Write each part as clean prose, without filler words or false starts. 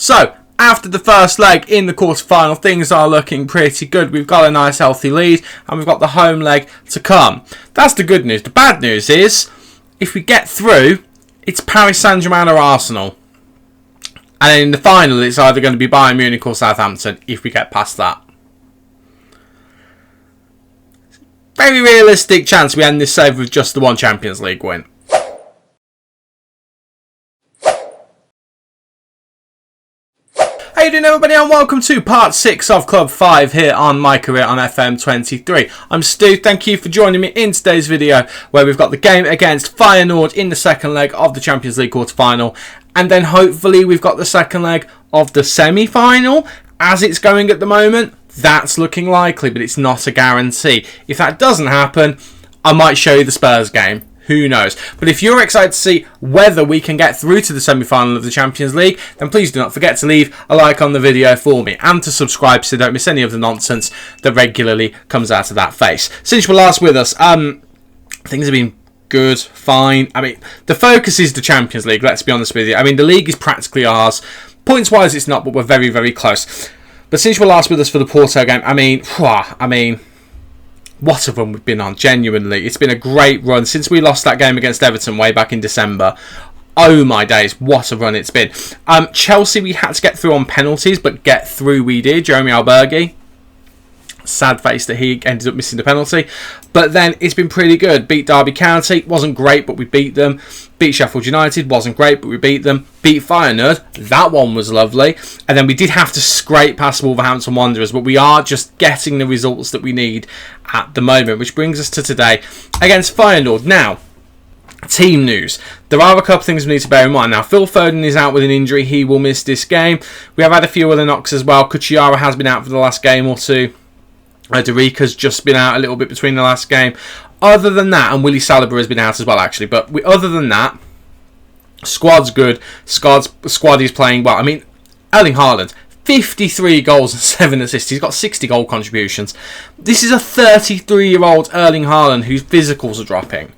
So, after the first leg in the quarter-final, things are looking pretty good. We've got a nice healthy lead, and we've got the home leg to come. That's the good news. The bad news is, if we get through, it's Paris Saint-Germain or Arsenal. And then in the final, it's either going to be Bayern Munich or Southampton, if we get past that. Very realistic chance we end this save with just the one Champions League win. How you doing, everybody, and welcome to part 6 of Club 5 here on MyCareer on FM23. I'm Stu, thank you for joining me in today's video, where we've got the game against Feyenoord in the second leg of the Champions League quarter-final, and then hopefully we've got the second leg of the semi-final. As it's going at the moment, that's looking likely, but it's not a guarantee. If that doesn't happen, I might show you the Spurs game. Who knows? But if you're excited to see whether we can get through to the semi-final of the Champions League, then please do not forget to leave a like on the video for me and to subscribe so you don't miss any of the nonsense that regularly comes out of that face. Since you were last with us, things have been good, fine. I mean, the focus is the Champions League, let's be honest with you. I mean, the league is practically ours. Points-wise, it's not, but we're very, very close. But since you were last with us for the Porto game, I mean, what a run we've been on, genuinely. It's been a great run since we lost that game against Everton way back in December. Oh my days, what a run it's been. Chelsea, we had to get through on penalties, but get through we did. Jeremy Alberghi. Sad face that he ended up missing the penalty. But then it's been pretty good. Beat Derby County, wasn't great, but we beat them. Beat Sheffield United, wasn't great, but we beat them. Beat Feyenoord, that one was lovely. And then we did have to scrape past Wolverhampton Wanderers, but we are just getting the results that we need at the moment, which brings us to today against Feyenoord. Now, team news. There are a couple of things we need to bear in mind. Now, Phil Foden is out with an injury. He will miss this game. We have had a few other knocks as well. Kuchiyara has been out for the last game or two. Derrika's just been out a little bit between the last game. Other than that, and Willie Saliba has been out as well, actually. But other than that, squad's good. Squad is playing well. I mean, Erling Haaland, 53 goals and 7 assists. He's got 60 goal contributions. This is a 33-year-old Erling Haaland whose physicals are dropping.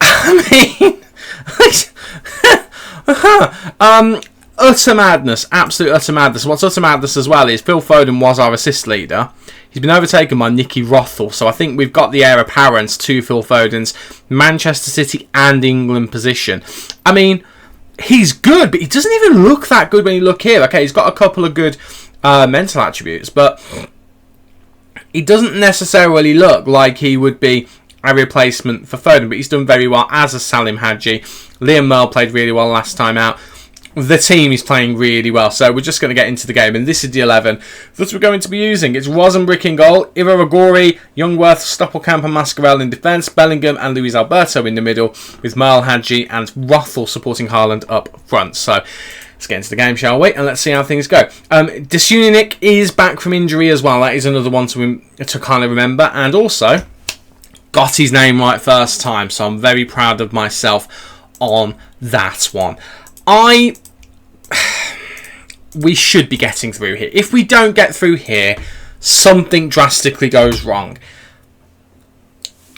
I mean, utter madness, absolute utter madness. What's utter madness as well is Phil Foden was our assist leader. He's been overtaken by Nicky Rothel, so I think we've got the heir apparent to Phil Foden's Manchester City and England position. I mean, he's good, but he doesn't even look that good when you look here. Okay, he's got a couple of good mental attributes, but he doesn't necessarily look like he would be a replacement for Foden, but he's done very well as a Salim Hadji. Liam Merle played really well last time out. The team is playing really well, so we're just going to get into the game, and this is the 11 that we're going to be using. It's Rosenbrick in goal, Iraragorri, Youngworth, Stoppelkamp and Mascarell in defence, Bellingham and Luis Alberto in the middle, with Merle, Hadji and Rothel supporting Haaland up front. So let's get into the game, shall we? And let's see how things go. Desuninik is back from injury as well. That is another one to kind of remember, and also got his name right first time, so I'm very proud of myself on that one. We should be getting through here. If we don't get through here, something drastically goes wrong.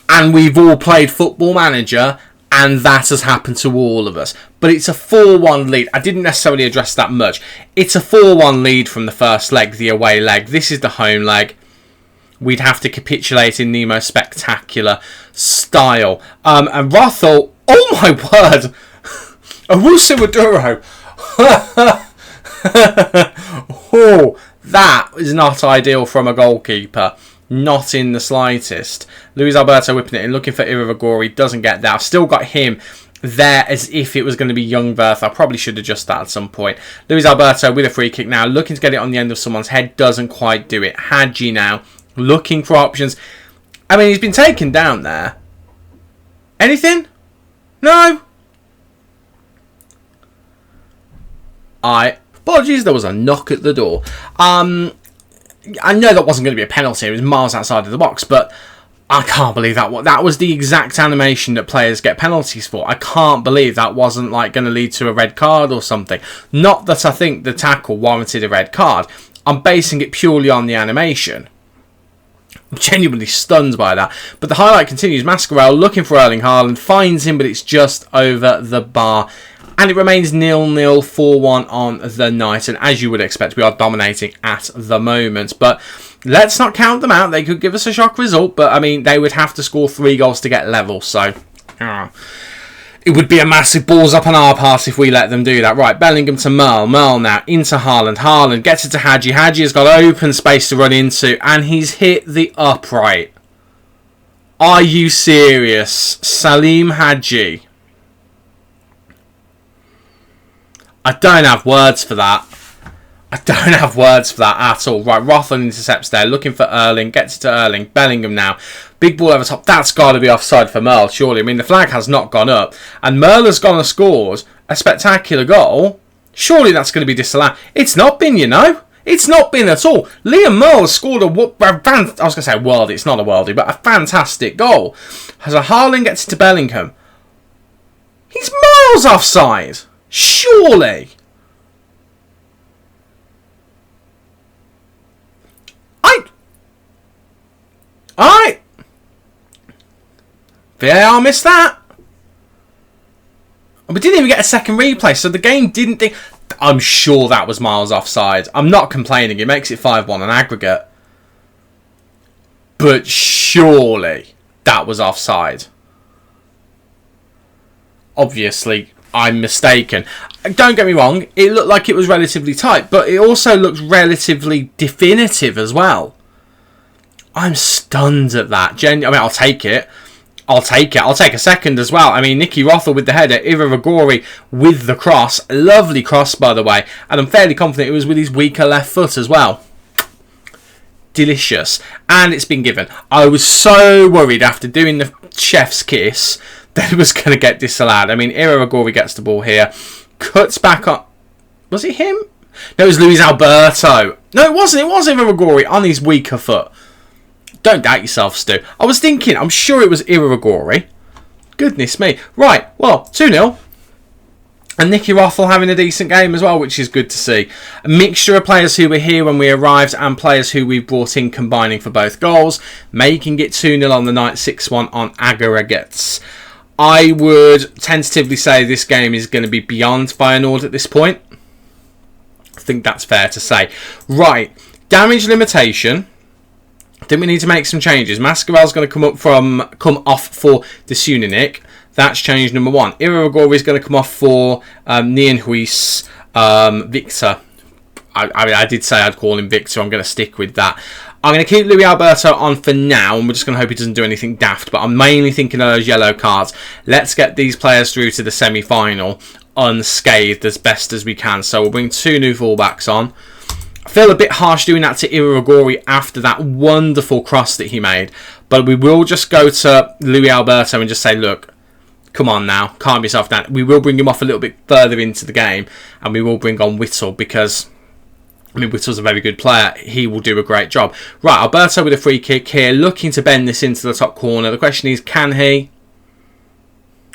And we've all played Football Manager, and that has happened to all of us. But it's a 4-1 lead. I didn't necessarily address that much. It's a 4-1 lead from the first leg, the away leg. This is the home leg. We'd have to capitulate in the most spectacular style. And Rothel, oh my word! Owusu Maduro. Oh, that is not ideal from a goalkeeper. Not in the slightest. Luis Alberto whipping it in, looking for Iraragorri. Doesn't get that. I've still got him there as if it was going to be Youngworth. I probably should adjust that at some point. Luis Alberto with a free kick now. Looking to get it on the end of someone's head. Doesn't quite do it. Hadji now. Looking for options. I mean, he's been taken down there. Anything? No? Apologies, there was a knock at the door. I know that wasn't going to be a penalty. It was miles outside of the box, but I can't believe that was the exact animation that players get penalties for. I can't believe that wasn't like going to lead to a red card or something. Not that I think the tackle warranted a red card. I'm basing it purely on the animation. I'm genuinely stunned by that. But the highlight continues. Mascarell looking for Erling Haaland, finds him, but it's just over the bar. And it remains 0-0, 4-1 on the night. And as you would expect, we are dominating at the moment. But let's not count them out. They could give us a shock result. But, I mean, they would have to score 3 goals to get level. So, it would be a massive balls up on our part if we let them do that. Right, Bellingham to Merle. Merle now into Haaland. Haaland gets it to Hadji. Hadji has got open space to run into. And he's hit the upright. Are you serious? Salim Hadji. I don't have words for that. I don't have words for that at all. Right, Rothland intercepts there. Looking for Erling. Gets it to Erling. Bellingham now. Big ball over top. That's got to be offside for Merle, surely. I mean, the flag has not gone up. And Merle has gone and scored a spectacular goal. Surely that's going to be disallowed. It's not been, you know. It's not been at all. Liam Merle has scored I was going to say worldie. It's not a worldie, but a fantastic goal. As a Haaland gets it to Bellingham. He's miles offside. Surely. Alright. VAR missed that. We didn't even get a second replay, so the game didn't think... I'm sure that was miles offside. I'm not complaining. It makes it 5-1 on aggregate. But surely that was offside. Obviously, I'm mistaken. Don't get me wrong. It looked like it was relatively tight, but it also looked relatively definitive as well. I'm stunned at that. I mean, I'll take it. I'll take it. I'll take a second as well. I mean, Nicky Rothel with the header. Iraragorri with the cross. Lovely cross, by the way. And I'm fairly confident it was with his weaker left foot as well. Delicious. And it's been given. I was so worried after doing the chef's kiss that it was going to get disallowed. I mean, Iraragorri gets the ball here. Cuts back on... Was it him? No, it was Luis Alberto. No, it wasn't. It was Iraragorri on his weaker foot. Don't doubt yourself, Stu. I was thinking, I'm sure it was Iraragorri. Goodness me. Right, well, 2-0. And Nicky Rothel having a decent game as well, which is good to see. A mixture of players who were here when we arrived and players who we brought in combining for both goals, making it 2-0 on the night, 6-1 on aggregates. I would tentatively say this game is going to be beyond Feyenoord at this point. I think that's fair to say. Right, damage limitation. I think we need to make some changes. Mascarell's going to come off for the Sunanik. That's change number 1. Iraragorri is going to come off for Nienhuis, Victor. I did say I'd call him Victor. I'm going to stick with that. I'm going to keep Luis Alberto on for now, and we're just going to hope he doesn't do anything daft. But I'm mainly thinking of those yellow cards. Let's get these players through to the semi-final unscathed as best as we can. So we'll bring 2 new fullbacks on. I feel a bit harsh doing that to Iraragorri after that wonderful cross that he made. But we will just go to Luis Alberto and just say, look, come on now, calm yourself down. We will bring him off a little bit further into the game. And we will bring on Whittle because, I mean, Whittle's a very good player. He will do a great job. Right, Alberto with a free kick here, looking to bend this into the top corner. The question is, can he?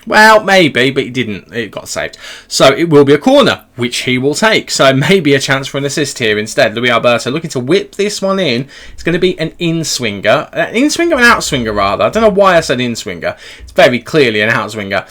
Well, maybe, but he didn't. It got saved. So it will be a corner, which he will take. So maybe a chance for an assist here instead. Luis Alberto looking to whip this one in. It's going to be an in-swinger. An in-swinger, an out-swinger rather. I don't know why I said in-swinger. It's very clearly an out-swinger.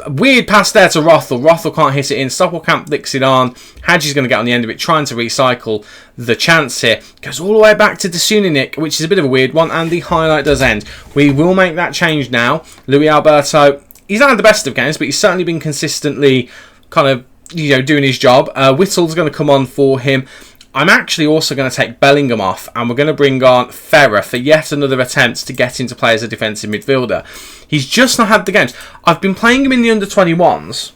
Weird pass there to Rothel. Rothel can't hit it in. Stoppelkamp licks it on. Hadji's going to get on the end of it, trying to recycle the chance here. Goes all the way back to Sunanik, which is a bit of a weird one, and the highlight does end. We will make that change now. Luis Alberto... He's not had the best of games, but he's certainly been consistently kind of, doing his job. Whittle's going to come on for him. I'm actually also going to take Bellingham off, and we're going to bring on Ferrer for yet another attempt to get him to play as a defensive midfielder. He's just not had the games. I've been playing him in the under-21s,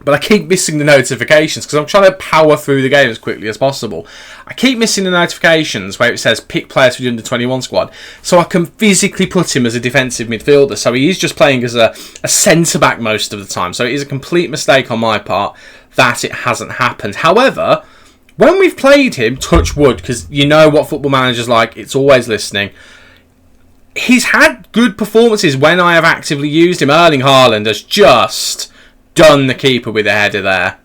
but I keep missing the notifications because I'm trying to power through the game as quickly as possible. I keep missing the notifications where it says pick players for the under-21 squad so I can physically put him as a defensive midfielder. So he is just playing as a centre-back most of the time. So it is a complete mistake on my part that it hasn't happened. However, when we've played him, touch wood, because you know what football managers like, it's always listening. He's had good performances when I have actively used him. Erling Haaland has just... done the keeper with a header there.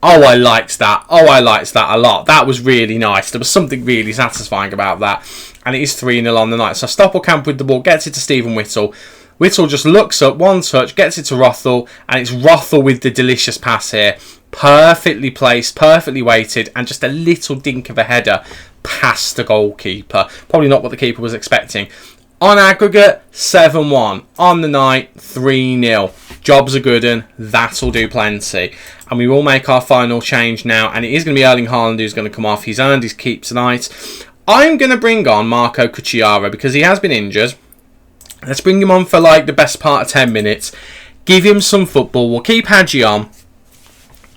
Oh, I liked that. Oh, I liked that a lot. That was really nice. There was something really satisfying about that. And it is 3-0 on the night. So Stoppelkamp with the ball gets it to Stephen Whittle. Whittle just looks up, one touch, gets it to Rothel, and it's Rothel with the delicious pass here. Perfectly placed, perfectly weighted, and just a little dink of a header past the goalkeeper. Probably not what the keeper was expecting. On aggregate, 7-1. On the night, 3-0. Job's a good one. That'll do plenty. And we will make our final change now. And it is going to be Erling Haaland who's going to come off. He's earned his keep tonight. I'm going to bring on Marco Cucchiara because he has been injured. Let's bring him on for like the best part of 10 minutes. Give him some football. We'll keep Hadji on.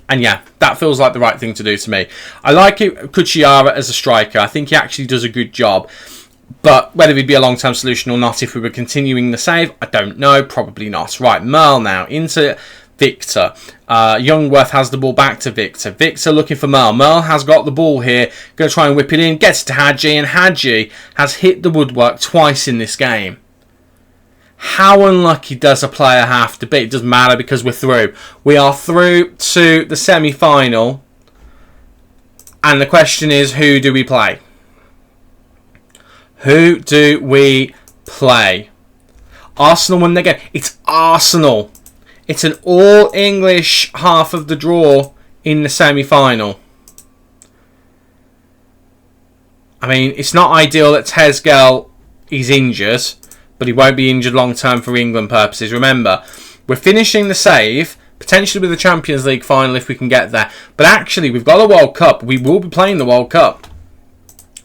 And yeah, that feels like the right thing to do to me. I like Cucchiara as a striker. I think he actually does a good job. But whether he'd be a long-term solution or not, if we were continuing the save, I don't know. Probably not. Right, Merle now into Victor. Youngworth has the ball back to Victor. Victor looking for Merle. Merle has got the ball here. Going to try and whip it in. Gets it to Hadji. And Hadji has hit the woodwork twice in this game. How unlucky does a player have to be? It doesn't matter because we're through. We are through to the semi-final. And the question is, who do we play? Who do we play? Arsenal won the game. It's Arsenal. It's an all-English half of the draw in the semi-final. I mean, it's not ideal that Tesgel is injured, but he won't be injured long-term for England purposes. Remember, we're finishing the save, potentially with the Champions League final if we can get there. But actually, we've got a World Cup. We will be playing the World Cup.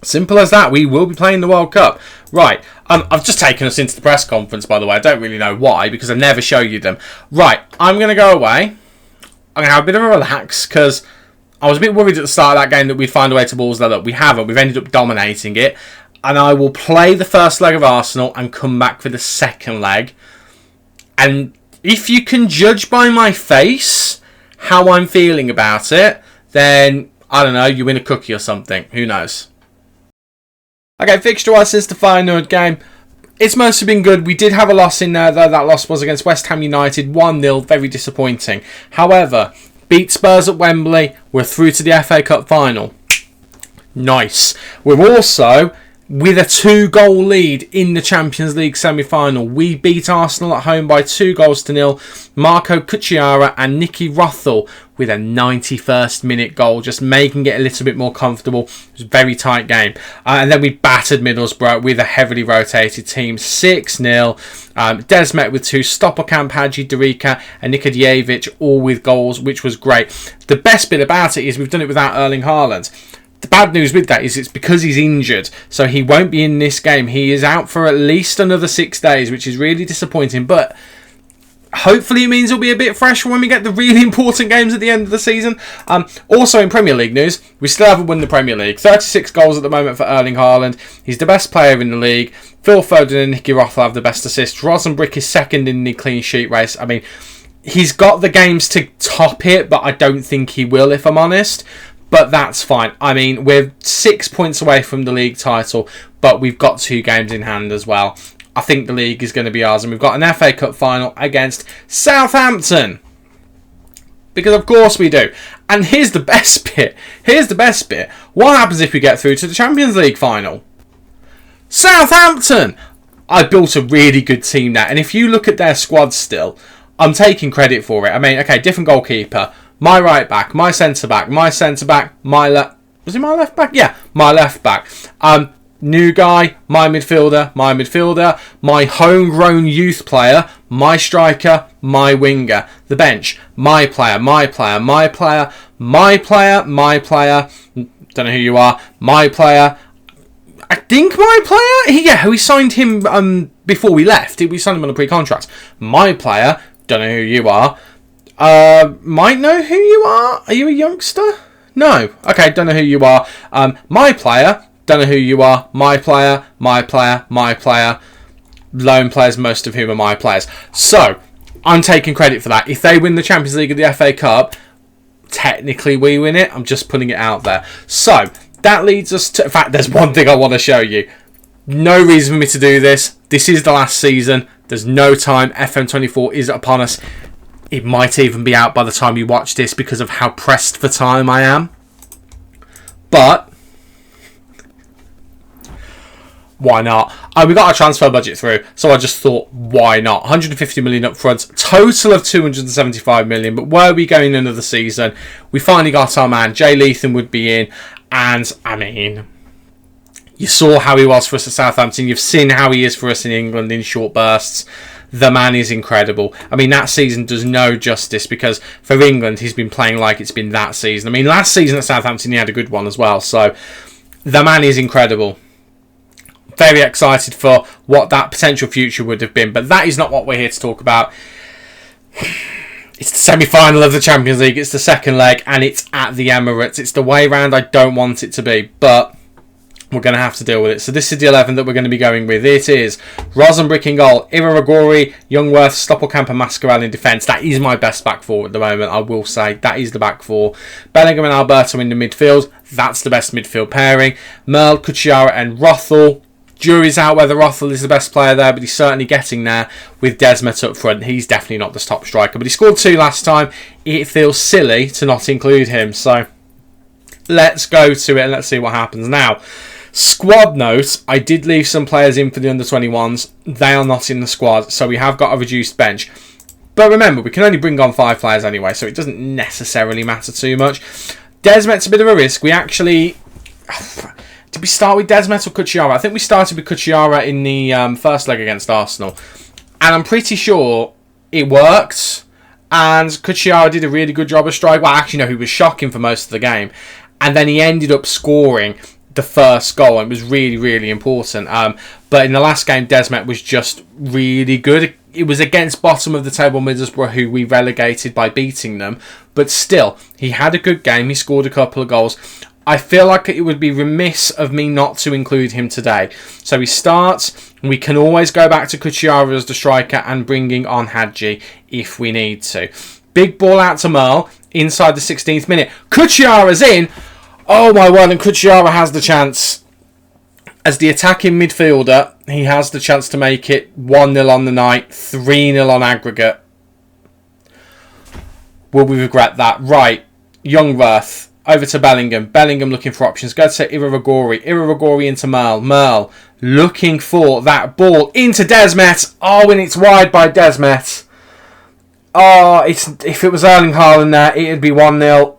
Simple as that. We will be playing the World Cup. Right. I've just taken us into the press conference, by the way. I don't really know why, because I never show you them. Right. I'm going to go away. I'm going to have a bit of a relax, because I was a bit worried at the start of that game that we'd find a way to balls that up. We haven't. We've ended up dominating it. And I will play the first leg of Arsenal and come back for the second leg. And if you can judge by my face how I'm feeling about it, then, I don't know, you win a cookie or something. Who knows? Okay, fixture-wise since the Feyenoord game, it's mostly been good. We did have a loss in there, though. That loss was against West Ham United, 1-0, very disappointing. However, beat Spurs at Wembley. We're through to the FA Cup final. Nice. We're also with a 2-goal lead in the Champions League semi-final. We beat Arsenal at home by 2-0. Marco Cucchiara and Nicky Rothel with a 91st minute goal, just making it a little bit more comfortable. It was a very tight game. And then we battered Middlesbrough with a heavily rotated team, 6-0. Desmet with 2, Stoppelkamp, Hadji, Derica and Nikodievich all with goals, which was great. The best bit about it is we've done it without Erling Haaland. The bad news with that is it's because he's injured, so he won't be in this game. He is out for at least another 6 days, which is really disappointing, but hopefully it means he'll be a bit fresh when we get the really important games at the end of the season. Also in Premier League news, we still haven't won the Premier League. 36 goals at the moment for Erling Haaland. He's the best player in the league. Phil Foden and Nicky Rothel have the best assists. Rosenbrick is second in the clean sheet race. I mean, he's got the games to top it, but I don't think he will, if I'm honest. But that's fine. I mean, we're 6 points away from the league title, but we've got 2 games in hand as well. I think the league is going to be ours, and we've got an FA Cup final against Southampton. Because of course we do. And here's the best bit. Here's the best bit. What happens if we get through to the Champions League final? Southampton! I built a really good team there, and if you look at their squad still, I'm taking credit for it. I mean, okay, different goalkeeper. My right back, my centre back, my centre back, my left... Was it my left back? Yeah, my left back. New guy, my midfielder, my homegrown youth player, my striker, my winger. The bench, my player. Don't know who you are. My player. I think my player? Yeah, we signed him before we left. We signed him on a pre-contract. My player. Don't know who you are. Might know who you are. Are you a youngster? No. Okay, don't know who you are. My player. Don't know who you are. My player. Lone players, most of whom are my players. So, I'm taking credit for that. If they win the Champions League or the FA Cup, technically we win it. I'm just putting it out there. So, that leads us to... In fact, there's one thing I want to show you. No reason for me to do this. This is the last season. There's no time. FM24 is upon us. It might even be out by the time you watch this because of how pressed for time I am. But why not? We got our transfer budget through, so I just thought, why not? 150 million up front, total of 275 million. But where are we going another season? We finally got our man. Jay Leatham would be in, and I mean, you saw how he was for us at Southampton. You've seen how he is for us in England in short bursts. The man is incredible. I mean, that season does no justice because for England, he's been playing like it's been that season. I mean, last season at Southampton, he had a good one as well. So, the man is incredible. Very excited for what that potential future would have been. But that is not what we're here to talk about. It's the semi-final of the Champions League. It's the second leg, and it's at the Emirates. It's the way round I don't want it to be, but we're going to have to deal with it. So this is the 11 that we're going to be going with. It is Rosenbrick in goal, Iraragorri, Youngworth, Stoppelkamp and Mascarell in defence. That is my best back four at the moment, I will say. That is the back four. Bellingham and Alberto in the midfield. That's the best midfield pairing. Merle, Kuchiyara and Rothel. Jury's out whether Rothel is the best player there, but he's certainly getting there with Desmet up front. He's definitely not the top striker, but he scored 2 last time. It feels silly to not include him. So let's go to it and let's see what happens now. Squad note, I did leave some players in for the under-21s. They are not in the squad, so we have got a reduced bench. But remember, we can only bring on 5 players anyway, so it doesn't necessarily matter too much. Desmet's a bit of a risk. We actually... Did we start with Desmet or Kuchiyara? I think we started with Kuchiyara in the first leg against Arsenal. And I'm pretty sure it worked. And Kuchiyara did a really good job of strike. Well, actually, no, he was shocking for most of the game. And then he ended up scoring the first goal, and it was really, really important. But in the last game, Desmet was just really good. It was against bottom of the table Middlesbrough, who we relegated by beating them. But still, he had a good game. He scored a couple of goals. I feel like it would be remiss of me not to include him today. So he starts. We can always go back to Kuchiyara as the striker and bringing on Hadji if we need to. Big ball out to Merle inside the 16th minute. Kuchiyara's in. Oh my word, and Kuchiyara has the chance. As the attacking midfielder, he has the chance to make it 1-0 on the night, 3-0 on aggregate. Will we regret that? Right, Youngworth, over to Bellingham. Bellingham looking for options. Go to Iraragorri. Iraragorri into Merle. Merle looking for that ball into Desmet. Oh, and it's wide by Desmet. Oh, if it was Erling Haaland there, it would be 1-0.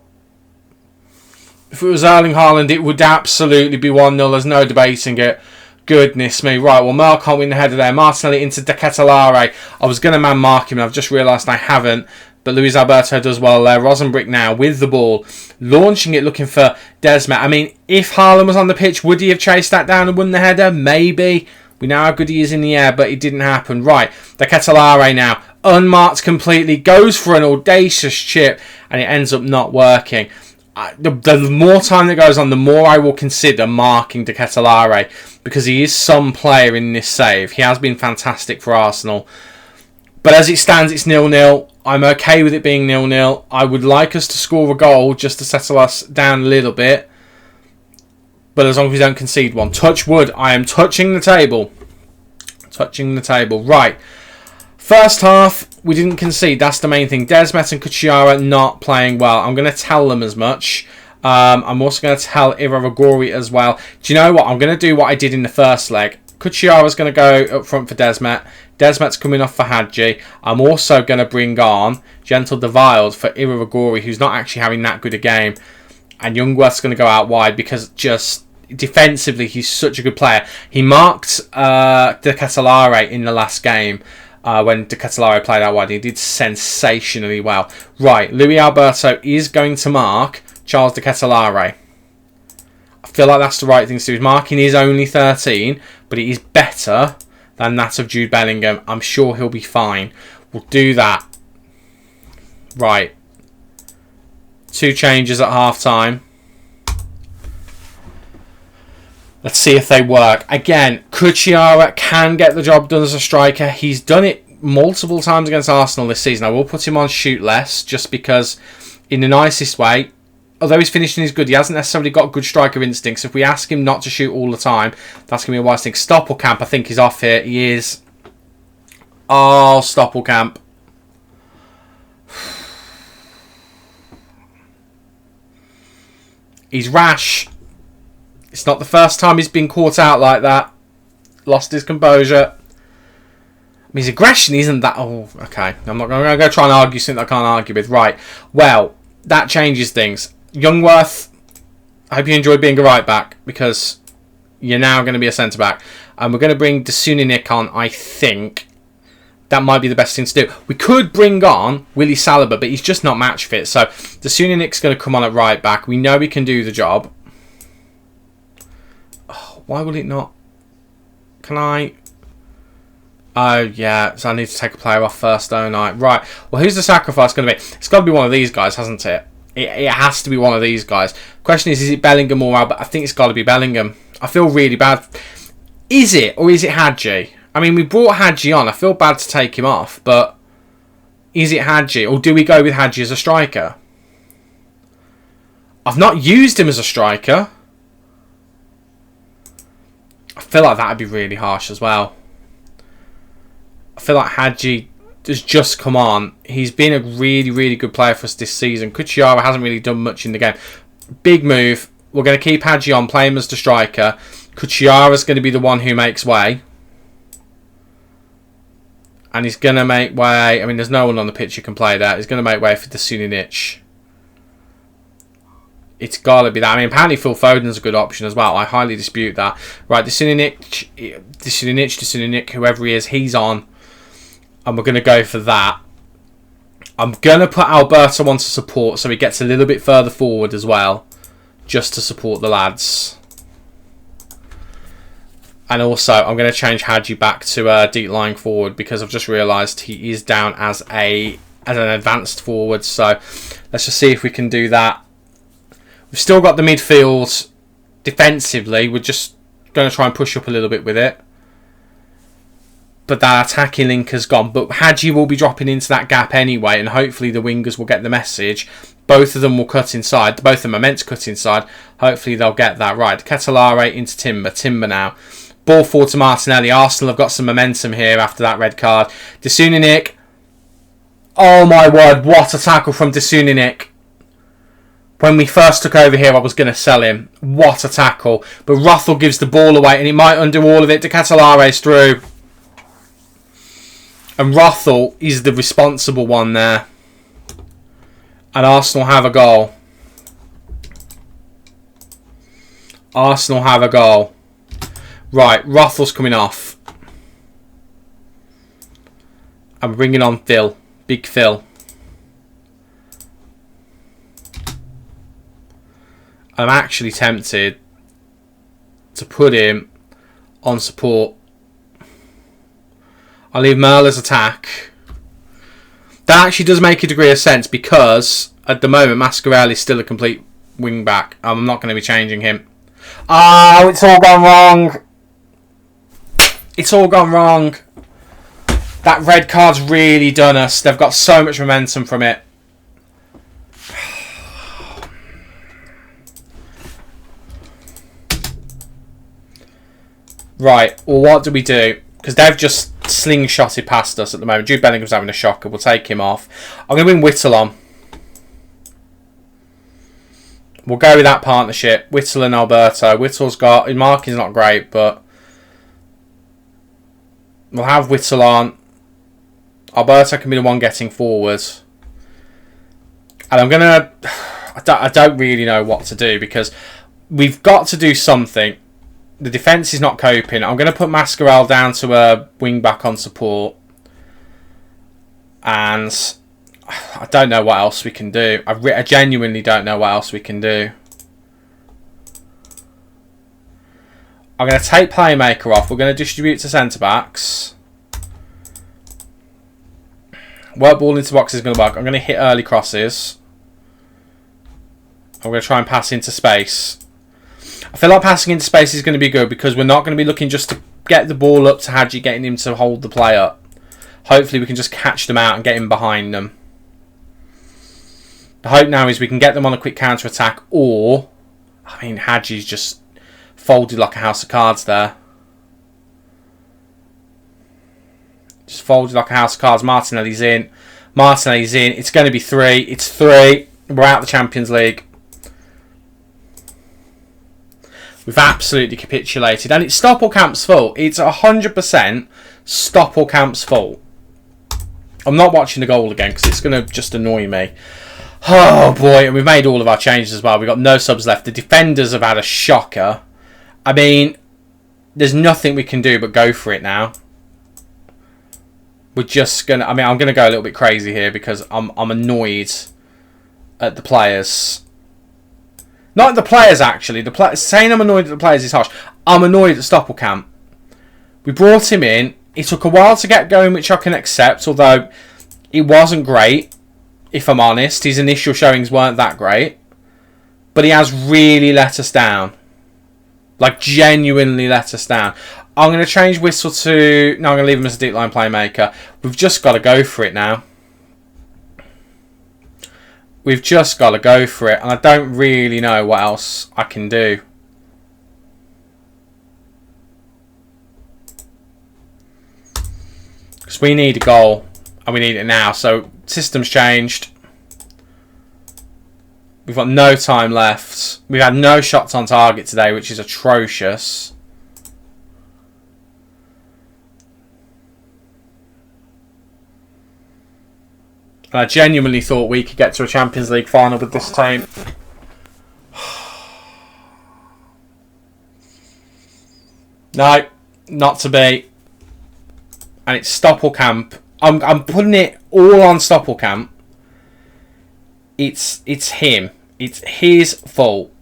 If it was Erling Haaland, it would absolutely be 1-0. There's no debating it. Goodness me. Right, well, Merle can't win the header there. Martinelli into De Ketelare. I was going to man mark him, and I've just realised I haven't. But Luis Alberto does well there. Rosenbrick now with the ball. Launching it, looking for Desmet. I mean, if Haaland was on the pitch, would he have chased that down and won the header? Maybe. We know how good he is in the air, but it didn't happen. Right, De Ketelare now. Unmarked completely. Goes for an audacious chip, and it ends up not working. The more time that goes on, the more I will consider marking De Ketelare, because he is some player in this save. He has been fantastic for Arsenal. But as it stands, it's 0-0. I'm okay with it being 0-0. I would like us to score a goal just to settle us down a little bit. But as long as we don't concede one. Touch wood. I am touching the table. Touching the table. Right. First half, we didn't concede. That's the main thing. Desmet and Kuchiyara not playing well. I'm going to tell them as much. I'm also going to tell Iraragorri as well. Do you know what? I'm going to do what I did in the first leg. Kuchiyara's going to go up front for Desmet. Desmet's coming off for Hadji. I'm also going to bring on Gentle Deviled for Iraragorri, who's not actually having that good a game. And Youngworth's going to go out wide because just defensively, he's such a good player. He marked De Ketelare in the last game. When De Ketelare played out wide, he did sensationally well. Right, Luis Alberto is going to mark Charles De Ketelare. I feel like that's the right thing to do. His marking is only 13, but it is better than that of Jude Bellingham. I'm sure he'll be fine. We'll do that. Right. 2 changes at half time. Let's see if they work. Again, Kuchiyara can get the job done as a striker. He's done it multiple times against Arsenal this season. I will put him on shoot less just because in the nicest way, although his finishing is good, he hasn't necessarily got good striker instincts. If we ask him not to shoot all the time, that's going to be a wise thing. Stoppelkamp, I think, is off here. He is. Oh, Stoppelkamp. He's rash. It's not the first time he's been caught out like that. lost his composure. His aggression isn't that... Oh, okay. I'm not going to go try and argue something I can't argue with. Right. Well, that changes things. Youngworth, I hope you enjoyed being a right back, because you're now going to be a centre back. And we're going to bring Nick on, I think. That might be the best thing to do. We could bring on Willie Saliba, but he's just not match fit. So Nick's going to come on at right back. We know he can do the job. Oh, why will it not? Can I... Oh, yeah. So I need to take a player off first, don't I? Right. Well, who's the sacrifice going to be? It's got to be one of these guys, hasn't it? It has to be one of these guys. Question is it Bellingham or Albert? I think it's got to be Bellingham. I feel really bad. Is it? Or is it Hadji? I mean, we brought Hadji on. I feel bad to take him off. But is it Hadji? Or do we go with Hadji as a striker? I've not used him as a striker. I feel like that would be really harsh as well. I feel like Hadji has just come on. He's been a really, really good player for us this season. Kuchiyara hasn't really done much in the game. Big move. We're going to keep Hadji on, play him as the striker. Kuchiyara's going to be the one who makes way. And he's going to make way... I mean, there's no one on the pitch who can play that. He's going to make way for Nick. It's got to be that. I mean, apparently Phil Foden's a good option as well. I highly dispute that. Right, Nick, whoever he is, he's on. And we're going to go for that. I'm going to put Alberto on to support so he gets a little bit further forward as well. Just to support the lads. And also, I'm going to change Hadji back to deep lying forward because I've just realised he is down as an advanced forward. So let's just see if we can do that. We've still got the midfield defensively. We're just going to try and push up a little bit with it. But that attacking link has gone. But Hadji will be dropping into that gap anyway, and hopefully the wingers will get the message. Both of them will cut inside. Both of them are meant to cut inside. Hopefully they'll get that right. Catalare into Timber. Timber now. Ball forward to Martinelli. Arsenal have got some momentum here after that red card. Nick. Oh my word. What a tackle from Nick. When we first took over here, I was going to sell him. What a tackle. But Ruthell gives the ball away, and he might undo all of it. De Catalare's through. And Ruthell is the responsible one there. And Arsenal have a goal. Arsenal have a goal. Right, Ruthell's coming off. I'm bringing on Phil. Big Phil. I'm actually tempted to put him on support. I'll leave Merla's attack. That actually does make a degree of sense because at the moment Mascarell is still a complete wing back. I'm not going to be changing him. Oh, it's all gone wrong. It's all gone wrong. That red card's really done us. They've got so much momentum from it. Right, well, what do we do? Because they've just slingshotted past us at the moment. Jude Bellingham's having a shocker. We'll take him off. I'm going to bring Whittle on. We'll go with that partnership. Whittle and Alberto. Whittle's got... His marking's not great, but... We'll have Whittle on. Alberto can be the one getting forward. And I'm going to... I don't really know what to do because we've got to do something. The defence is not coping. I'm going to put Mascarell down to a wing back on support. And I don't know what else we can do. I genuinely don't know what else we can do. I'm going to take Playmaker off. We're going to distribute to centre-backs. Work ball into box is going to work. I'm going to hit early crosses. I'm going to try and pass into space. I feel like passing into space is going to be good because we're not going to be looking just to get the ball up to Hadji, getting him to hold the play up. Hopefully we can just catch them out and get him behind them. The hope now is we can get them on a quick counter-attack or... I mean, Hadji's just folded like a house of cards there. Just folded like a house of cards. Martinelli's in. Martinelli's in. It's going to be 3. It's 3. We're out of the Champions League. We've absolutely capitulated. And it's Stoppelkamp's fault. It's 100% Stoppelkamp's fault. I'm not watching the goal again because it's going to just annoy me. Oh boy, and we've made all of our changes as well. We've got no subs left. The defenders have had a shocker. I mean, there's nothing we can do but go for it now. We're just going to... I mean, I'm going to go a little bit crazy here because I'm annoyed at the players. Not at the players, actually. Saying I'm annoyed at the players is harsh. I'm annoyed at Stoppelkamp. We brought him in. It took a while to get going, which I can accept, although it wasn't great, if I'm honest. His initial showings weren't that great. But he has really let us down. Like, genuinely let us down. I'm going to change Whistle to... No, I'm going to leave him as a deep line playmaker. We've just got to go for it now. We've just got to go for it. And I don't really know what else I can do. Because we need a goal. And we need it now. So, system's changed. We've got no time left. We've had no shots on target today, which is atrocious. And I genuinely thought we could get to a Champions League final with this team. No, not to be. And it's Stoppelkamp. I'm putting it all on Stoppelkamp. It's him. It's his fault.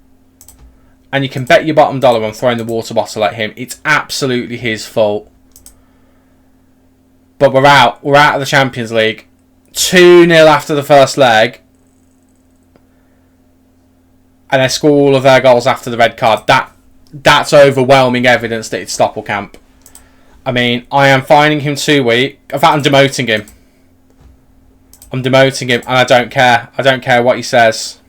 And you can bet your bottom dollar I'm throwing the water bottle at him. It's absolutely his fault. But we're out. We're out of the Champions League. 2-0 after the first leg. And they score all of their goals after the red card. That's overwhelming evidence that it's Stoppelkamp. I mean, I am finding him too weak. In fact, I'm demoting him. I'm demoting him and I don't care. I don't care what he says.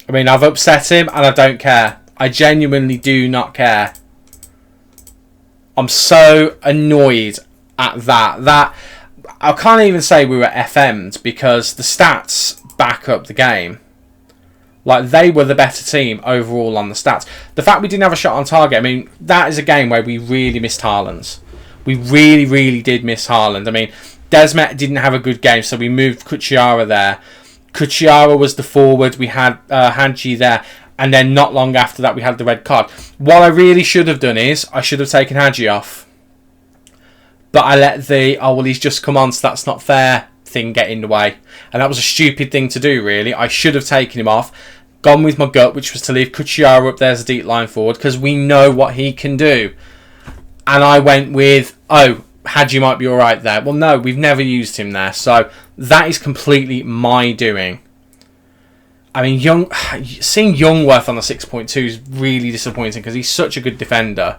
I mean, I've upset him and I don't care. I genuinely do not care. I'm so annoyed at that. I can't even say we were FM'd because the stats back up the game. Like, they were the better team overall on the stats. The fact we didn't have a shot on target, I mean, that is a game where we really missed Haaland. We really, really did miss Haaland. I mean, Desmet didn't have a good game, so we moved Kuchiara there. Kuchiara was the forward. We had Hadji there. And then not long after that, we had the red card. What I really should have done is, I should have taken Hadji off. But I let the, oh, well, he's just come on, so that's not fair thing get in the way. And that was a stupid thing to do, really. I should have taken him off, gone with my gut, which was to leave Kuchiara up there as a deep line forward, because we know what he can do. And I went with, oh, Hadji might be alright there. Well, no, we've never used him there. So that is completely my doing. I mean, seeing Youngworth on the 6.2 is really disappointing because he's such a good defender.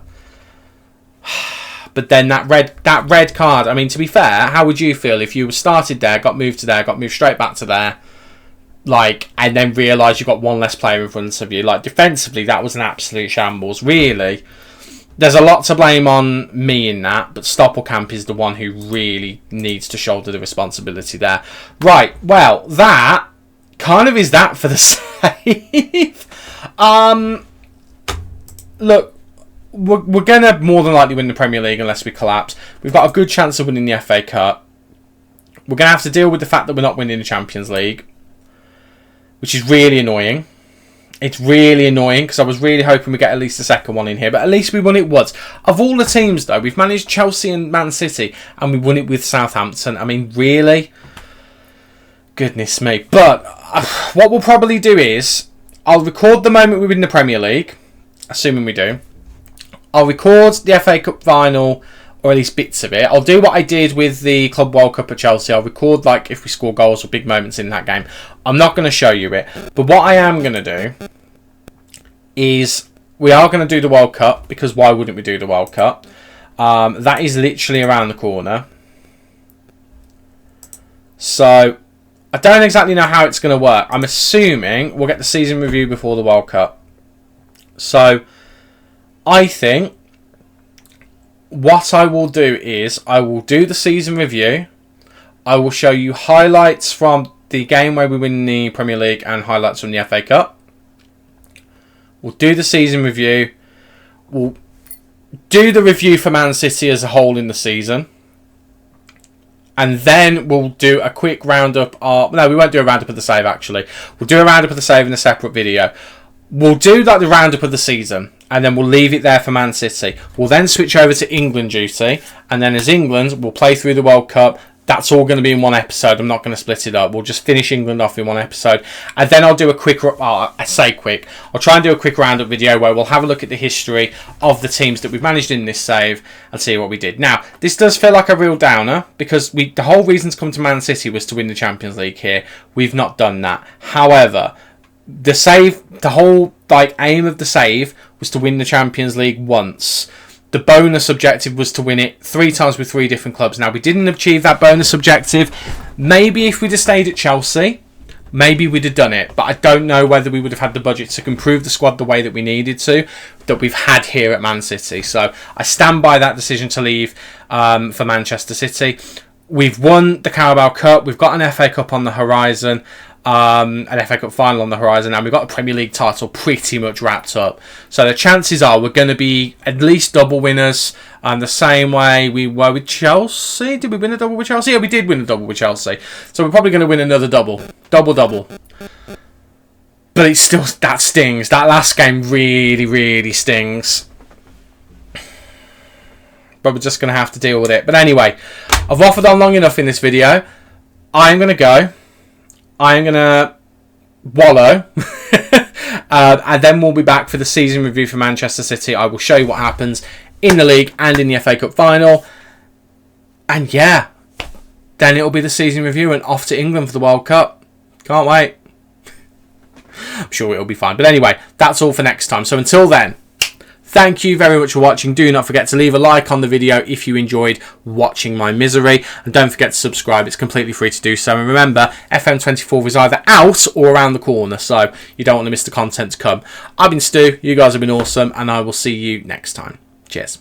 But then that red card, I mean, to be fair, how would you feel if you started there, got moved to there, got moved straight back to there, like, and then realised you got one less player in front of you? Like, defensively, that was an absolute shambles. Really, there's a lot to blame on me in that, but Stoppelkamp is the one who really needs to shoulder the responsibility there. Right, well, that kind of is that for the save. Look, we're going to more than likely win the Premier League unless we collapse. We've got a good chance of winning the FA Cup. We're going to have to deal with the fact that we're not winning the Champions League, which is really annoying. It's really annoying because I was really hoping we'd get at least the second one in here, but at least we won it once. Of all the teams, though, we've managed Chelsea and Man City, and we won it with Southampton. I mean, really? Goodness me. But what we'll probably do is, I'll record the moment we win the Premier League, assuming we do. I'll record the FA Cup final, or at least bits of it. I'll do what I did with the Club World Cup at Chelsea. I'll record, like, if we score goals or big moments in that game. I'm not going to show you it. But what I am going to do is, we are going to do the World Cup, because why wouldn't we do the World Cup? That is literally around the corner. So, I don't exactly know how it's going to work. I'm assuming we'll get the season review before the World Cup. So, I think what I will do is I will do the season review. I will show you highlights from the game where we win the Premier League and highlights from the FA Cup. We'll do the season review. We'll do the review for Man City as a whole in the season. And then we'll do a quick roundup of... No, we won't do a roundup of the save, actually. We'll do a roundup of the save in a separate video. We'll do like the roundup of the season, and then we'll leave it there for Man City. We'll then switch over to England duty, and then as England, we'll play through the World Cup. That's all going to be in one episode. I'm not going to split it up. We'll just finish England off in one episode. And then I'll do a quick... I say quick. I'll try and do a quick roundup video where we'll have a look at the history of the teams that we've managed in this save and see what we did. Now, this does feel like a real downer because the whole reason to come to Man City was to win the Champions League here. We've not done that. However, the save, the whole aim of the save was to win the Champions League once. The bonus objective was to win it 3 times with 3 different clubs. Now, we didn't achieve that bonus objective. Maybe if we'd have stayed at Chelsea, maybe we'd have done it. But I don't know whether we would have had the budget to improve the squad the way that we needed to, that we've had here at Man City. So I stand by that decision to leave for Manchester City. We've won the Carabao Cup. We've got an FA Cup on the horizon. An FA Cup final on the horizon, and we've got a Premier League title pretty much wrapped up. So the chances are we're going to be at least double winners, the same way we were with Chelsea. Did we win a double with Chelsea? Yeah, we did win a double with Chelsea. So we're probably going to win another double. Double. But it's still, that stings. That last game really, really stings. But we're just going to have to deal with it. But anyway, I've waffled on long enough in this video. I'm going to go. I'm going to wallow. And then we'll be back for the season review for Manchester City. I will show you what happens in the league and in the FA Cup final. And yeah, then it'll be the season review and off to England for the World Cup. Can't wait. I'm sure it'll be fine. But anyway, that's all for next time. So until then, thank you very much for watching. Do not forget to leave a like on the video if you enjoyed watching my misery. And don't forget to subscribe. It's completely free to do so. And remember, FM24 is either out or around the corner. So you don't want to miss the content to come. I've been Stu. You guys have been awesome. And I will see you next time. Cheers.